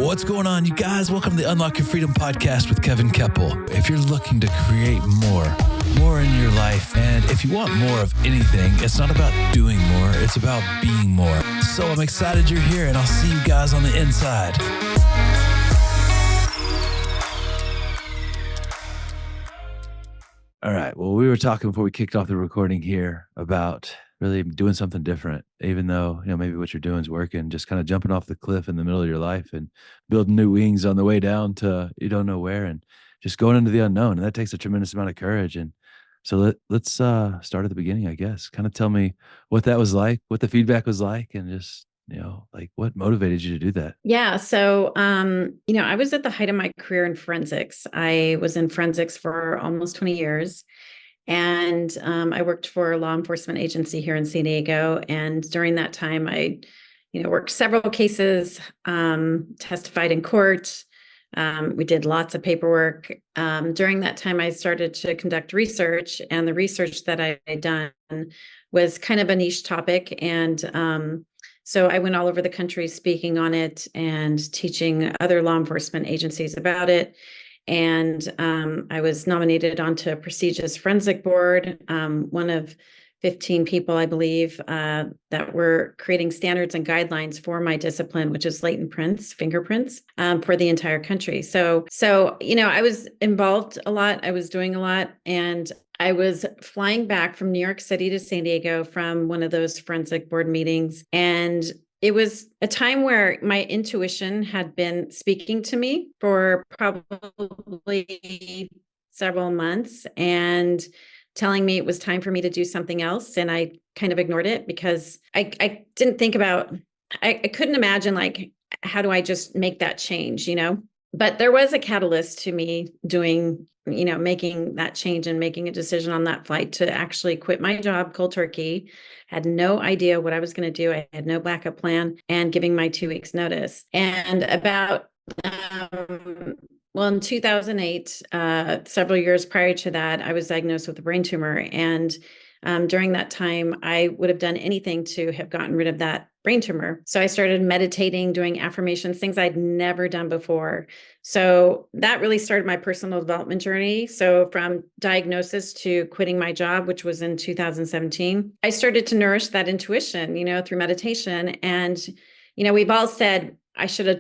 What's going on, you guys? Welcome to the Unlock Your Freedom podcast with Kevin Keppel. If you're looking to create more in your life, and if you want more of anything, it's not about doing more, it's about being more. So I'm excited you're here, and I'll see you guys on the inside. All right. Well, we were talking before we kicked off the recording here about really doing something different, even though, maybe what you're doing is working, just kind of jumping off the cliff in the middle of your life and building new wings on the way down to you don't know where, and just going into the unknown. And that takes a tremendous amount of courage. And so let's start at the beginning, I guess. Kind of tell me what that was like, what the feedback was like, and just, like what motivated you to do that? Yeah. So, I was at the height of my career in forensics. I was in forensics for almost 20 years. And I worked for a law enforcement agency here in San Diego. And during that time, I, worked several cases, testified in court. We did lots of paperwork. During that time, I started to conduct research, and the research that I had done was kind of a niche topic. And so I went all over the country speaking on it and teaching other law enforcement agencies about it. And I was nominated onto a prestigious forensic board, one of 15 people, I believe, that were creating standards and guidelines for my discipline, which is latent prints, fingerprints, for the entire country. So I was involved a lot. I was doing a lot. And I was flying back from New York City to San Diego from one of those forensic board meetings. And it was a time where my intuition had been speaking to me for probably several months and telling me it was time for me to do something else. And I kind of ignored it because I didn't think about, I couldn't imagine, like, how do I just make that change, But there was a catalyst to me doing, making that change and making a decision on that flight to actually quit my job cold turkey. Had no idea what I was going to do. I had no backup plan, and giving my 2 weeks notice. And about, in 2008, several years prior to that, I was diagnosed with a brain tumor. And during that time, I would have done anything to have gotten rid of that brain tumor. So I started meditating, doing affirmations, things I'd never done before. So that really started my personal development journey. So from diagnosis to quitting my job, which was in 2017, I started to nourish that intuition, through meditation. And, we've all said, I should have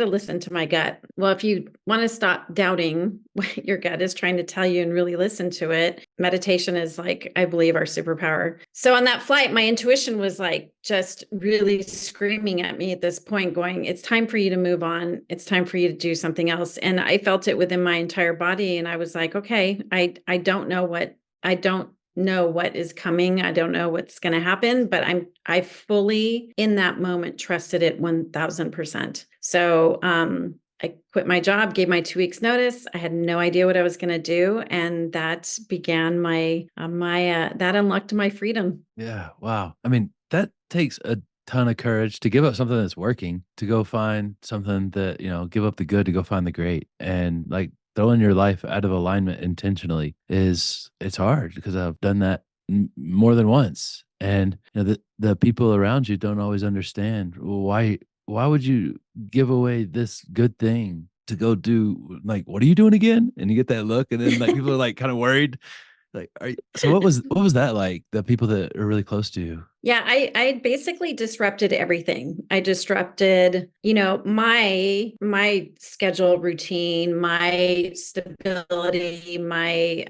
listened to my gut. Well, if you want to stop doubting what your gut is trying to tell you and really listen to it, meditation is, like, I believe, our superpower. So on that flight, my intuition was like just really screaming at me at this point, going, it's time for you to move on. It's time for you to do something else. And I felt it within my entire body. And I was like, okay, I don't know what is coming. I don't know what's going to happen, but I fully in that moment trusted it 1000%. So, I quit my job, gave my 2 weeks notice. I had no idea what I was going to do. And that began that unlocked my freedom. Yeah. Wow. I mean, that takes a ton of courage to give up something that's working, to go find something that, give up the good to go find the great. And, like, throwing your life out of alignment intentionally it's hard, because I've done that more than once. And the people around you don't always understand, well, why would you give away this good thing to go do, like, what are you doing again? And you get that look, and then, like, people are, like, kind of worried. Like, so what was that like? The people that are really close to you? Yeah, I basically disrupted everything. I disrupted, my schedule, routine, my stability, my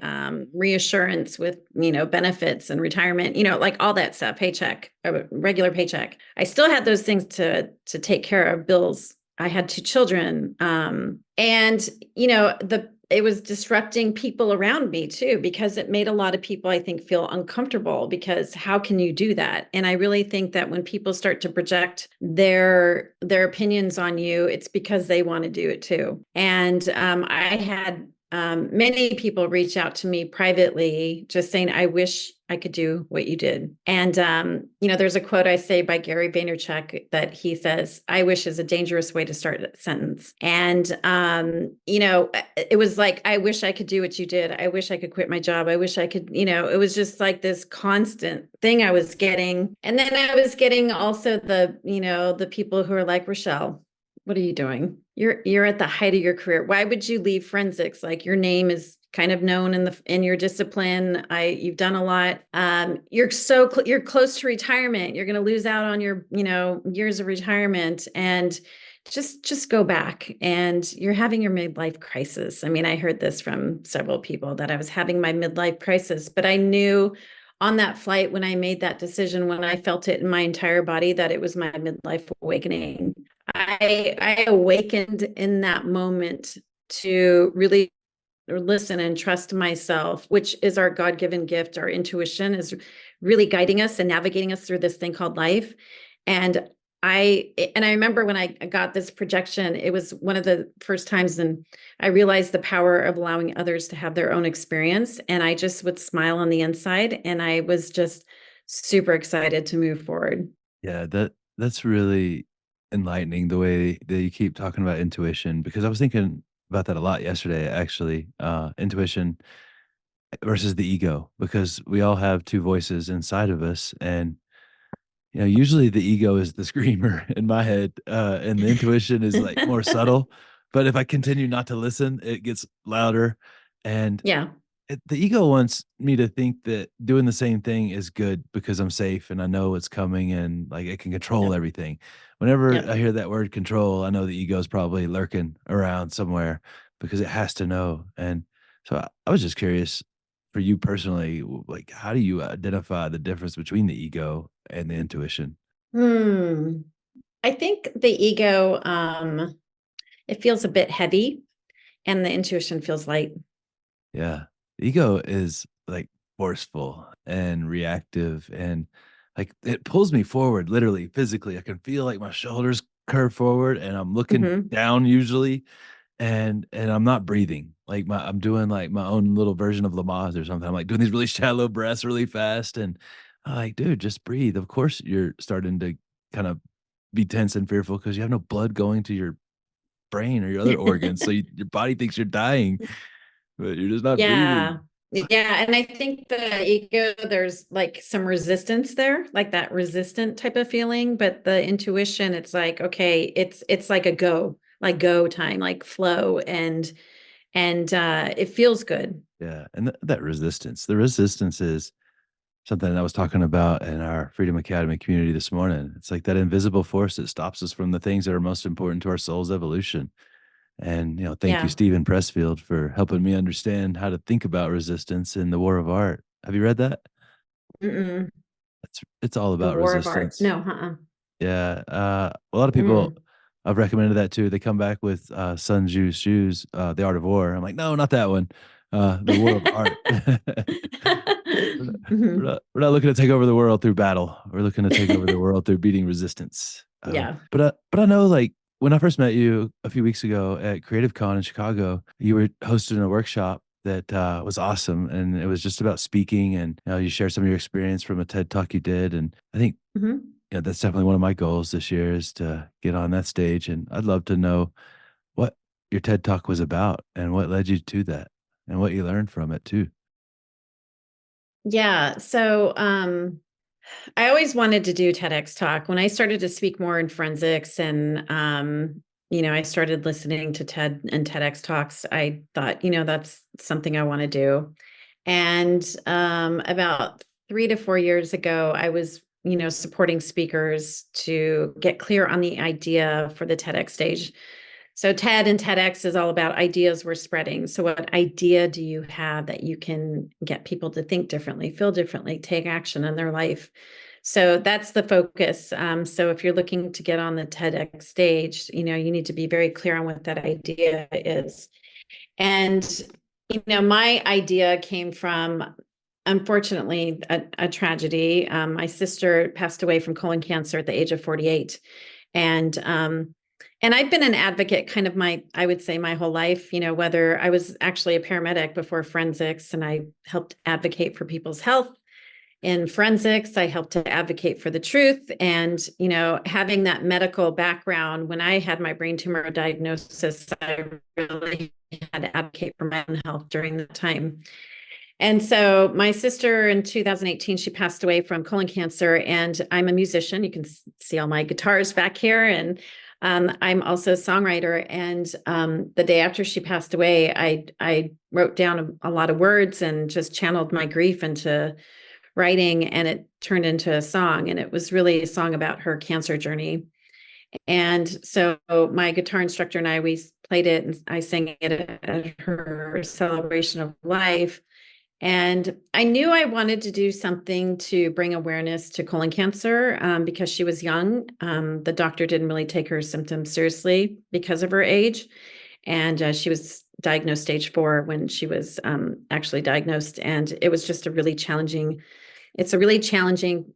reassurance with, benefits and retirement, like all that stuff, paycheck, a regular paycheck. I still had those things to take care of, bills. I had 2 children. And it was disrupting people around me too, because it made a lot of people, I think, feel uncomfortable, because how can you do that? And I really think that when people start to project their opinions on you, it's because they want to do it too. And I had many people reach out to me privately, just saying, I wish I could do what you did. And, there's a quote I say by Gary Vaynerchuk that he says, I wish is a dangerous way to start a sentence. And, it was like, I wish I could do what you did. I wish I could quit my job. I wish I could, it was just like this constant thing I was getting. And then I was getting also the people who are like, Rachelle, What are you doing? You're at the height of your career. Why would you leave forensics? Like your name is kind of known in your discipline. You've done a lot. You're close to retirement. You're going to lose out on your, years of retirement, and just go back. And you're having your midlife crisis. I mean, I heard this from several people that I was having my midlife crisis, but I knew on that flight when I made that decision, when I felt it in my entire body, that it was my midlife awakening. I awakened in that moment to really listen and trust myself, which is our God-given gift. Our intuition is really guiding us and navigating us through this thing called life. And I remember when I got this projection, it was one of the first times, and I realized the power of allowing others to have their own experience. And I just would smile on the inside, and I was just super excited to move forward. Yeah, that's really enlightening the way that you keep talking about intuition, because I was thinking about that a lot yesterday, actually. Intuition versus the ego, because we all have two voices inside of us, and usually the ego is the screamer in my head, and the intuition is like more subtle. But if I continue not to listen, it gets louder. And Yeah. the ego wants me to think that doing the same thing is good because I'm safe and I know it's coming and like it can control Yep. everything. Whenever I Yep. hear that word control, I know the ego is probably lurking around somewhere because it has to know. And so I was just curious for you personally, like how do you identify the difference between the ego and the intuition? Hmm. I think the ego, it feels a bit heavy, and the intuition feels light. Yeah. The ego is like forceful and reactive and like it pulls me forward literally, physically. I can feel like my shoulders curve forward and I'm looking Hmm. down usually and I'm not breathing. Like I'm doing like my own little version of Lamaze or something. I'm like doing these really shallow breaths really fast and I'm like, dude, just breathe. Of course you're starting to kind of be tense and fearful because you have no blood going to your brain or your other organs. So your body thinks you're dying, but you're just not Yeah. breathing. Yeah. And I think the ego, there's like some resistance there, like that resistant type of feeling. But the intuition, it's like, okay, it's like a like go time, like flow, and it feels good. Yeah, and that resistance, the resistance is something I was talking about in our Freedom Academy community this morning. It's like that invisible force that stops us from the things that are most important to our soul's evolution. And, thank you, Yeah. Stephen Pressfield, for helping me understand how to think about resistance in The War of Art. Have you read that? Mm-mm. It's all The about War of Art. resistance. No, uh-uh. Yeah, a lot of people Mm. I've recommended that too. They come back with, Sun Tzu's shoes, The Art of War. I'm like, "No, not that one. The War of Art." Mhm. We're not looking to take over the world through battle. We're looking to take over the world through beating resistance. Yeah. But I know, like, when I first met you a few weeks ago at Creative Con in Chicago, you were hosting a workshop that, was awesome, and it was just about speaking, and, you shared some of your experience from a TED Talk you did, and I think Mhm. yeah, that's definitely one of my goals this year is to get on that stage, and I'd love to know what your TED Talk was about and what led you to that and what you learned from it too. Yeah. So, I always wanted to do TEDx talk. When I started to speak more in forensics and I started listening to TED and TEDx talks, I thought, that's something I want to do. And about 3 to 4 years ago, I was, supporting speakers to get clear on the idea for the TEDx stage. So TED and TEDx is all about ideas we're spreading. So what idea do you have that you can get people to think differently, feel differently, take action in their life? So that's the focus. So if you're looking to get on the TEDx stage, you need to be very clear on what that idea is. And, my idea came from, unfortunately, a tragedy. My sister passed away from colon cancer at the age of 48. And I've been an advocate kind of I would say my whole life, whether I was actually a paramedic before forensics and I helped advocate for people's health. In forensics, I helped to advocate for the truth. And, having that medical background, when I had my brain tumor diagnosis, I really had to advocate for my own health during that time. And so my sister in 2018, she passed away from colon cancer, and I'm a musician. You can see all my guitars back here. And I'm also a songwriter, and the day after she passed away, I wrote down a lot of words and just channeled my grief into writing, and it turned into a song. And it was really a song about her cancer journey. And so my guitar instructor and I, we played it and I sang it at her celebration of life. And I knew I wanted to do something to bring awareness to colon cancer because she was young. The doctor didn't really take her symptoms seriously because of her age. And she was diagnosed stage 4 when she was actually diagnosed. And it was just a really challenging, it's a really challenging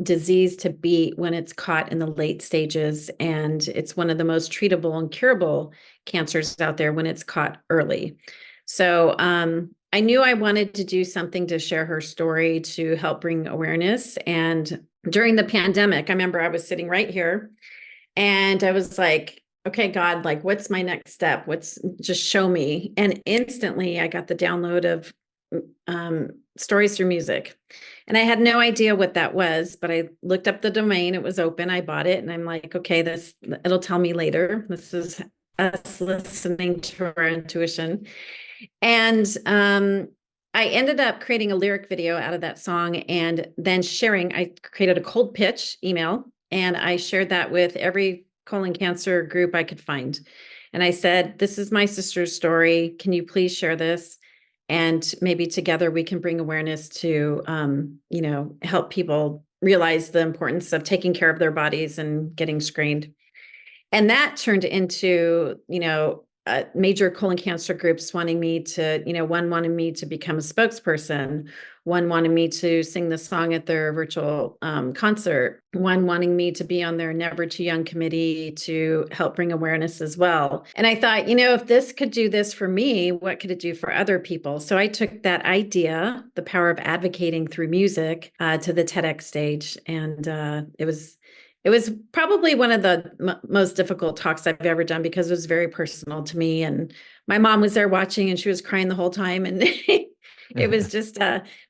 disease to beat when it's caught in the late stages. And it's one of the most treatable and curable cancers out there when it's caught early. So I knew I wanted to do something to share her story to help bring awareness. And during the pandemic, I remember I was sitting right here and I was like, okay, God, like, what's my next step? What's just show me. And instantly I got the download of stories through music. And I had no idea what that was, but I looked up the domain. It was open. I bought it and I'm like, okay, it'll tell me later. This is us listening to our intuition. And I ended up creating a lyric video out of that song and then sharing. I created a cold pitch email and I shared that with every colon cancer group I could find. And I said, this is my sister's story. Can you please share this? And maybe together we can bring awareness to, help people realize the importance of taking care of their bodies and getting screened. And that turned into, major colon cancer groups wanting me to, one wanted me to become a spokesperson, one wanted me to sing the song at their virtual concert, one wanting me to be on their Never Too Young committee to help bring awareness as well. And I thought, if this could do this for me, what could it do for other people? So I took that idea, the power of advocating through music, to the TEDx stage. And it was probably one of the most difficult talks I've ever done because it was very personal to me. And my mom was there watching and she was crying the whole time. And it was just,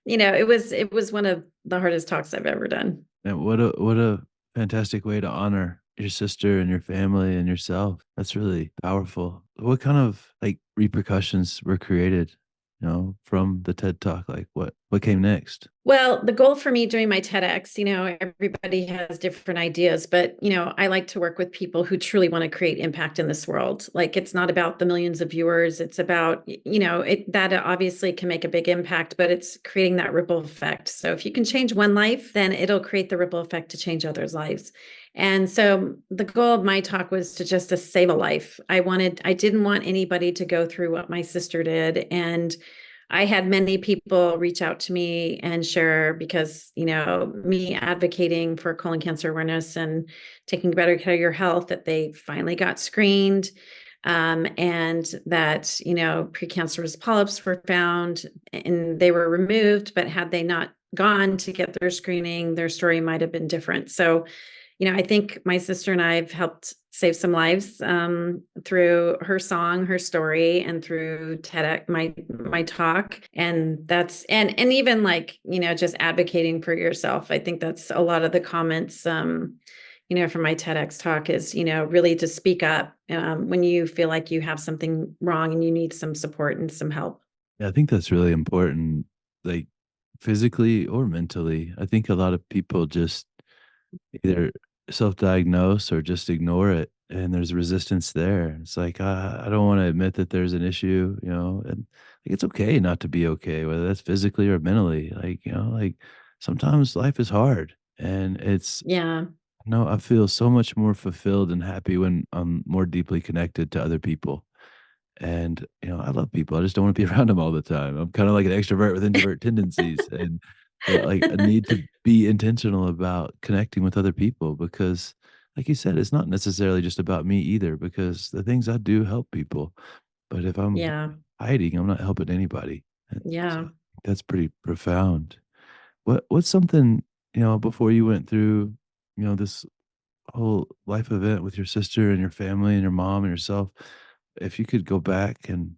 it was one of the hardest talks I've ever done. And what a fantastic way to honor your sister and your family and yourself. That's really powerful. What kind of like repercussions were created, from the TED Talk? Like what came next? Well, the goal for me doing my TEDx, everybody has different ideas, but, I like to work with people who truly want to create impact in this world. Like, it's not about the millions of viewers. It's about, that obviously can make a big impact, but it's creating that ripple effect. So if you can change one life, then it'll create the ripple effect to change others' lives. And so the goal of my talk was to save a life. I didn't want anybody to go through what my sister did. And I had many people reach out to me and share because, me advocating for colon cancer awareness and taking better care of your health, that they finally got screened, and that, precancerous polyps were found and they were removed, but had they not gone to get their screening, their story might have been different. So, I think my sister and I have helped save some lives through her song, her story, and through TEDx, my talk. And that's and even like, just advocating for yourself. I think that's a lot of the comments from my TEDx talk is, really to speak up when you feel like you have something wrong and you need some support and some help. Yeah, I think that's really important, like physically or mentally. I think a lot of people just either self-diagnose or just ignore it, and there's resistance there. It's like, I don't wanna admit that there's an issue, and, like, it's okay not to be okay, whether that's physically or mentally, like, like, sometimes life is hard, and it's Yeah. no, I feel so much more fulfilled and happy when I'm more deeply connected to other people. And, I love people. I just don't want to be around them all the time. I'm kind of like an extrovert with introvert tendencies. And so like I need to be intentional about connecting with other people because like you said, it's not necessarily just about me either, because the things I do help people. But if I'm Yeah. hiding, I'm not helping anybody. And so Yeah. that's pretty profound. What's something, before you went through, this whole life event with your sister and your family and your mom and yourself, if you could go back and,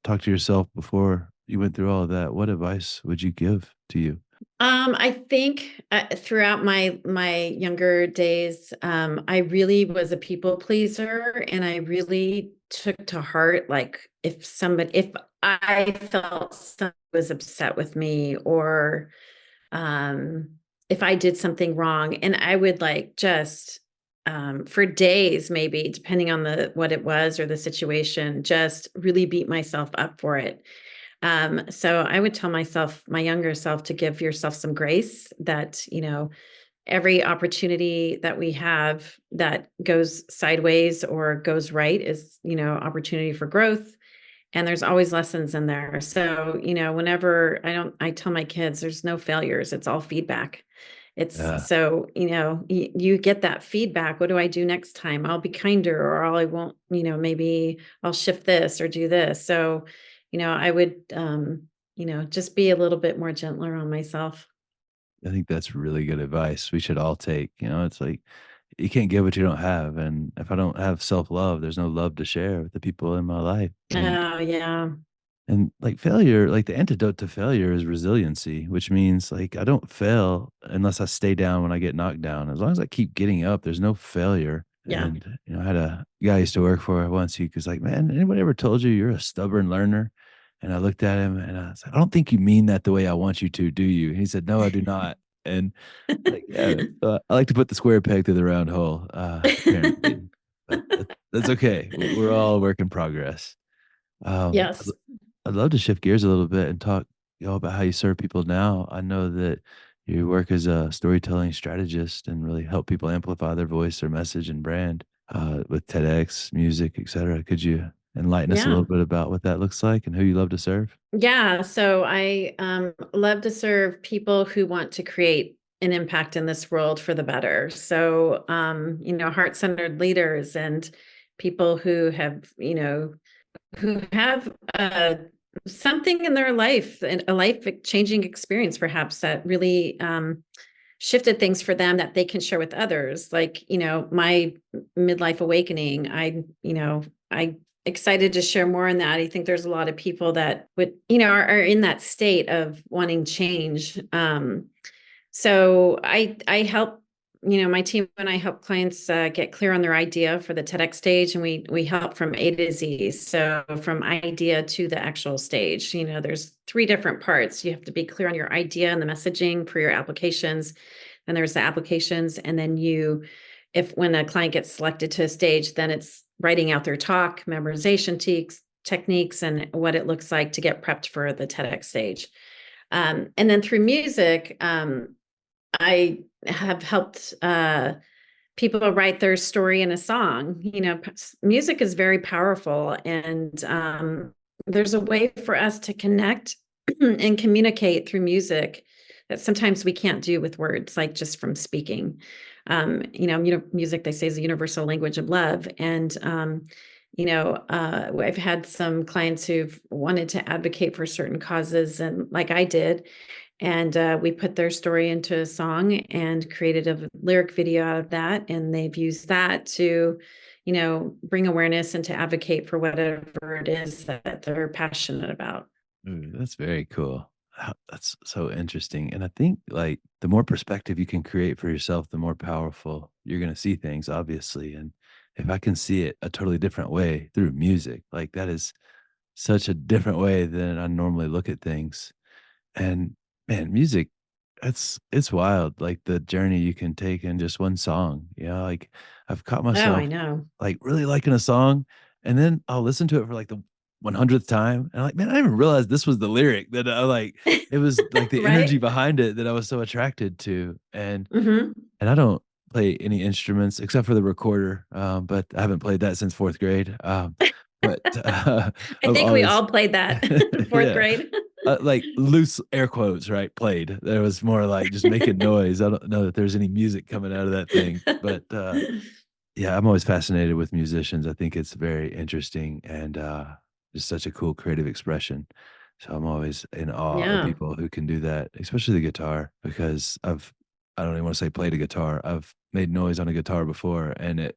talk to yourself before you went through all of that, what advice would you give to you? I think throughout my younger days, I really was a people pleaser, and I really took to heart like if I felt someone was upset with me, or um, if I did something wrong, and I would like just for days, maybe depending on the what it was or the situation, just really beat myself up for it. So I would tell myself, my younger self, to give yourself some grace that, every opportunity that we have that goes sideways or goes right is, opportunity for growth. And there's always lessons in there. So, whenever I tell my kids there's no failures, it's all feedback. It's Yeah, so, you get that feedback. What do I do next time? I'll be kinder, or I won't, maybe I'll shift this or do this. So, I would, just be a little bit more gentler on myself. I think that's really good advice we should all take. It's like you can't give what you don't have, and if I don't have self-love, there's no love to share with the people in my life, Oh, yeah. like failure, like the antidote to failure is resiliency, which means like I don't fail unless I stay down when I get knocked down. As long as I keep getting up, there's no failure. Yeah. And I had a guy I used to work for once. He was like, "Man, anybody ever told you you're a stubborn learner?" And I looked at him and I said, "I don't think you mean that the way I want you to, do you?" And he said, "No, I do not." And like, yeah, I like to put the square peg through the round hole, apparently, but that's okay. We're all a work in progress. Yes. I'd love to shift gears a little bit and talk, about how you serve people now. I know that you work as a storytelling strategist and really help people amplify their voice, their message, and brand with TEDx, music, etc. Could you enlighten us a Yeah. little bit about what that looks like and who you love to serve? Yeah, so I love to serve people who want to create an impact in this world for the better. So, heart-centered leaders and people who have, something in their life, and a life-changing experience, perhaps that really shifted things for them that they can share with others. Like, my midlife awakening, I excited to share more on that. I think there's a lot of people that would, are in that state of wanting change. So I help, my team and I help clients get clear on their idea for the TEDx stage, and we help from A to Z. So from idea to the actual stage, there's three different parts. You have to be clear on your idea and the messaging for your applications. Then there's the applications, and then if when a client gets selected to a stage, then it's writing out their talk, memorization techniques, and what it looks like to get prepped for the TEDx stage. And then through music, I have helped people write their story in a song. Music is very powerful, and there's a way for us to connect and communicate through music that sometimes we can't do with words, like just from speaking. Music, they say, is a universal language of love. And I've had some clients who've wanted to advocate for certain causes, and like I did, and we put their story into a song and created a lyric video out of that. And they've used that to, bring awareness and to advocate for whatever it is that they're passionate about. Ooh, that's very cool. That's so interesting. And I think like the more perspective you can create for yourself, the more powerful you're going to see things, obviously. And if I can see it a totally different way through music, like that is such a different way than I normally look at things. And man, music, it's wild. Like the journey you can take in just one song. Like I've caught Oh, I myself know. like really liking a song, and then I'll listen to it for like the 100th time. And I'm like, man, I didn't even realize this was the lyric that I like. It was like the energy Right? behind it that I was so attracted to. Hmm. And I don't play any instruments except for the recorder, but I haven't played that since 4th grade. But I I've think we always all played that fourth yeah, grade. like loose air quotes, right? Played. There was more like just making noise. I don't know that there's any music coming out of that thing, but yeah, I'm always fascinated with musicians. I think it's very interesting and just such a cool creative expression. So I'm always in awe of Yeah. people who can do that, especially the guitar, because I don't even want to say played a guitar. I've made noise on a guitar before, and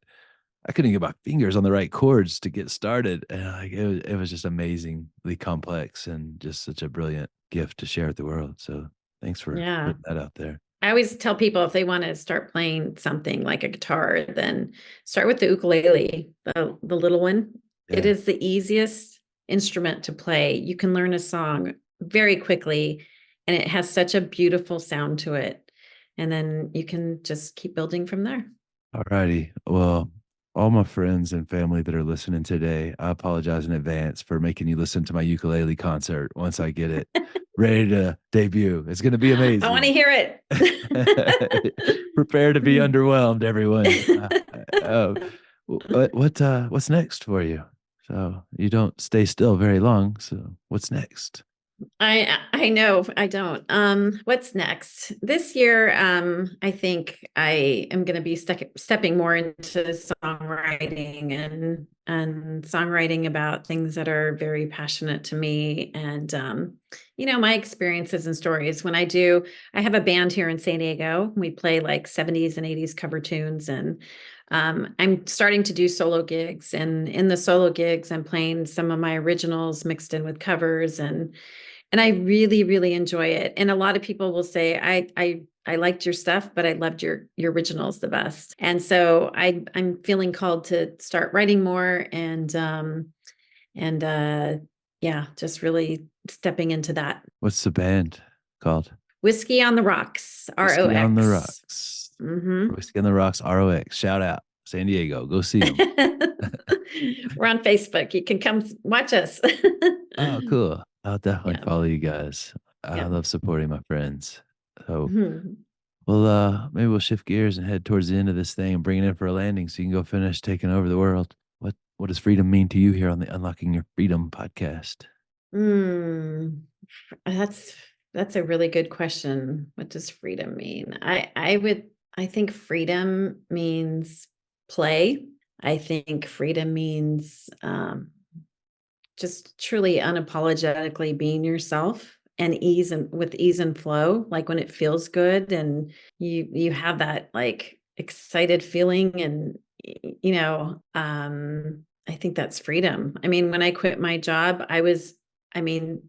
I couldn't get my fingers on the right chords to get started. And like it was just amazingly complex and just such a brilliant gift to share with the world. So Thanks for Yeah. putting that out there. I always tell people if they want to start playing something like a guitar, then start with the ukulele, the little one. It Yeah. is the easiest instrument to play. You can learn a song very quickly, and it has such a beautiful sound to it. And then you can just keep building from there. All righty. Well, all my friends and family that are listening today, I apologize in advance for making you listen to my ukulele concert once I get it ready to debut. It's going to be I want to amazing. hear it. Prepare to be underwhelmed, everyone. Uh, what's next for you? So you don't stay still very long. So what's next? I know I don't. What's next? This year, I think I am going to be stepping more into songwriting and songwriting about things that are very passionate to me and my experiences and stories. I have a band here in San Diego. We play like 70s and 80s cover tunes and I'm starting to do solo gigs, and in the solo gigs, I'm playing some of my originals mixed in with covers, and I really, really enjoy it. And a lot of people will say, I liked your stuff, but I loved your originals the best. And so I'm feeling called to start writing more and yeah, just really stepping into that. What's the band called? Whiskey on the Rocks, Whiskey on the ROX. Rocks. Mm-hmm. Whiskey on the Rocks, ROX. Shout out. San Diego. Go see them. We're on Facebook. You can come watch us. Oh, cool. I'll definitely Yeah. follow you guys. I Yeah. love supporting my friends. So, Mhm. well, maybe we'll shift gears and head towards the end of this thing and bring it in for a landing so you can go finish taking over the world. What does freedom mean to you here on the Unlocking Your Freedom podcast? Mm, that's that's a really good question. What does freedom mean? I think freedom means play. I think freedom means just truly unapologetically being yourself and ease and flow, like when it feels good and you have that like excited feeling and I think that's freedom. I mean, when I quit my job, I mean,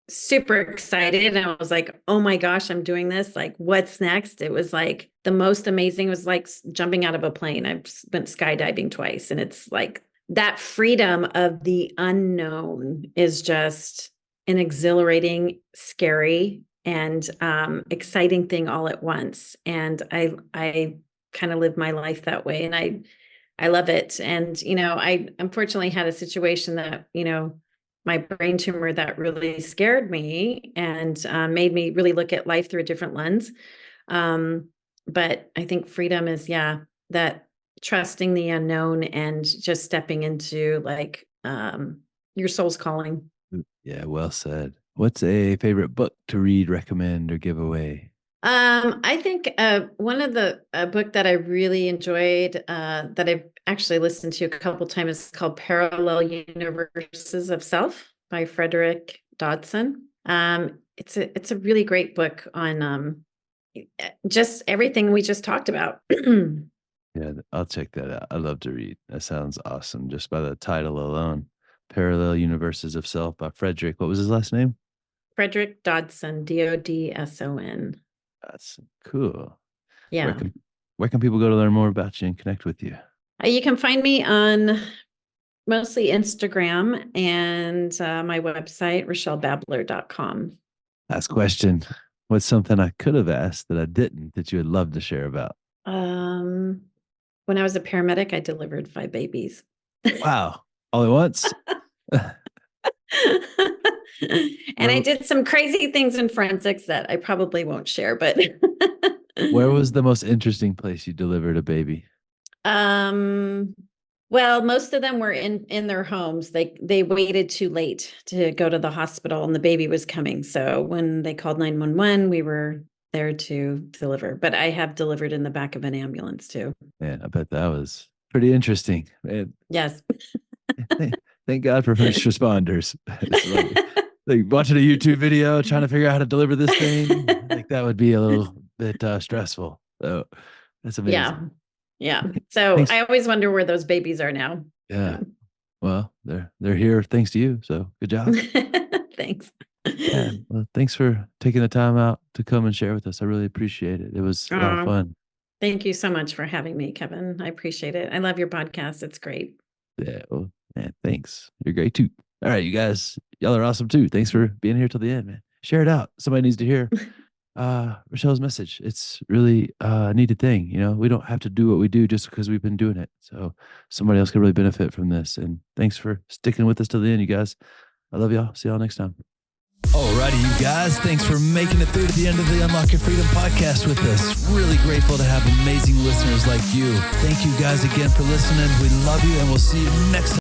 super excited and I was like, "Oh my gosh, I'm doing this. Like, what's next?" It was like the most amazing was like jumping out of a plane. I've been skydiving twice and it's like that freedom of the unknown is just an exhilarating, scary and exciting thing all at once. And I kind of live my life that way and I love it. And I unfortunately had a situation that, my brain tumor that really scared me and made me really look at life through a different lens. But I think freedom is, yeah, that trusting the unknown and just stepping into like your soul's calling. Yeah, well said. What's a favorite book to read, recommend, or give away? I think one of the book that I really enjoyed that I've actually listened to a couple times is called Parallel Universes of Self by Frederick Dodson. It's a really great book on just everything we just talked about. Yeah, I'll check that out. I love to read. That sounds awesome just by the title alone. Parallel Universes of Self by Frederick. What was his last name? Frederick Dodson, Dodson. That's cool. Where Yeah. can where can people go to learn more about you and connect with you? You can find me on mostly Instagram and my website, RachelleBabler.com. Last question. What's something I could have asked that I didn't that you would love to share about? Um, when I was a paramedic, I delivered 5 babies. Wow. All at once? And I where did some crazy things in forensics that I probably won't share, but where was the most interesting place you delivered a baby? um well, most of them were in their homes. They waited too late to go to the hospital and the baby was coming. So when they called 911, we were there to deliver. But I have delivered in the back of an ambulance too. Man, I bet that was pretty interesting. Man, Yes. thank God for first responders. It's like watching a YouTube video, trying to figure out how to deliver this thing. Like that would be a little bit stressful. So that's Yeah. amazing. Yeah. So Thanks. I always wonder where those babies are now. Yeah. Well, they're here thanks to you. So good job. Thanks. Yeah. Well, thanks for taking the time out to come and share with us. I really appreciate it. It was a lot of Aw, fun. thank you so much for having me, Kevin. I appreciate it. I love your podcast. It's great. Yeah. Well, man, thanks. You're great too. All right, you guys, y'all are awesome too. Thanks for being here till the end, man. Share it out. Somebody needs to hear Rachelle's message. It's really a needed thing. You know, we don't have to do what we do just because we've been doing it. So somebody else could really benefit from this. And thanks for sticking with us till the end, you guys. I love y'all. See y'all next time. Alrighty, you guys. Thanks for making it through to the end of the Unlock Your Freedom podcast with us. Really grateful to have amazing listeners like you. Thank you guys again for listening. We love you, and we'll see you next time.